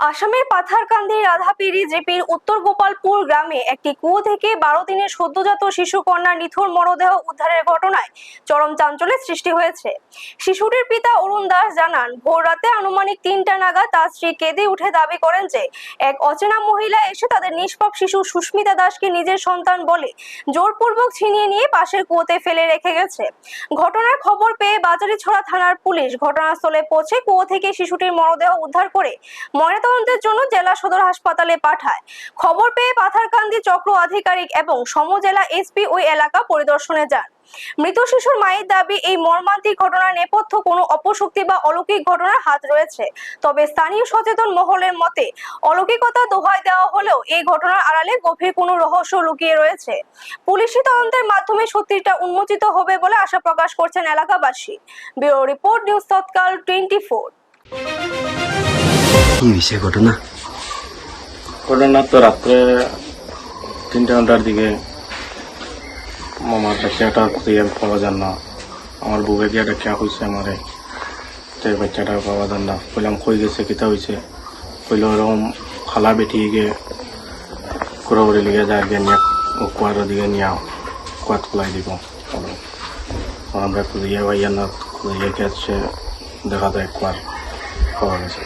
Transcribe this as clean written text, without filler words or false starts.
আসামের পাথারকান্দির রাধাপিরি জিপির উত্তর গোপালপুর গ্রামে একটি কুয়ো থেকে 12 দিনের সদ্যজাত শিশু কন্যার নিথর মরদেহ উদ্ধারের ঘটনায় চরম চাঞ্চল্যের সৃষ্টি হয়েছে। শিশুটির পিতা অরুণ দাস জানান, ভোর রাতে আনুমানিক 3টা নাগাদ তার স্ত্রী কেঁদে উঠে দাবি করেন যে এক অচেনা মহিলা এসে তাদের নিষ্পাপ শিশু সুস্মিতা দাসকে নিজের সন্তান বলে জোরপূর্বক ছিনিয়ে নিয়ে পাশের কুয়োতে ফেলে রেখে গেছে। ঘটনার খবর পেয়ে বাজারিছড়া থানার পুলিশ ঘটনাস্থলে পৌঁছে কুয়ো থেকে শিশুটির মরদেহ উদ্ধার করে ময়নাতদন্তের জন্য জেলা সদর হাসপাতালে পাঠায়। খবর পেয়ে পাথারকান্দি চক্র আধিকারিক এবং সমজেলা এসপি ওই এলাকা পরিদর্শনে যান। মৃত শিশুর মায়ের দাবি, এই মর্মান্তিক ঘটনার নেপথ্য কোনো অপশক্তি বা অলৌকিক ঘটনার হাত রয়েছে। তবে স্থানীয় সচেতন মহলের মতে অলৌকিকতা দোহাই দেওয়া হলেও এই ঘটনার আড়ালে গভীর কোনো রহস্য লুকিয়ে রয়েছে। পুলিশি তদন্তের মাধ্যমে সত্যিটা উন্মোচিত হবে বলে আশা প্রকাশ করছেন এলাকাবাসী। ব্যুরো রিপোর্ট, নিউজ তৎকাল 24। কি বিষয় ঘটনা তো রাত্রে 3টা ঘন্টার দিকে আমার বাচ্চাটা খুঁজে পাওয়া যান না। আমার বউকে গিয়ে দেখা হয়েছে আমারে, বাচ্চাটা পাওয়া যান না। কইলাম কই গেছে, কিতা হয়েছে? কইল এরকম খালা বেটি গিয়ে কুড়াবড়ি লিগে যায় গিয়ে নিয়ে কুয়ার দিকে নিয়ে কুয়াত খোলাই দিব। আমরা খুঁজিয়ে পাইয়া না, খুঁজিয়ে গেছে, দেখা যায় কুয়ার পাওয়া গেছে।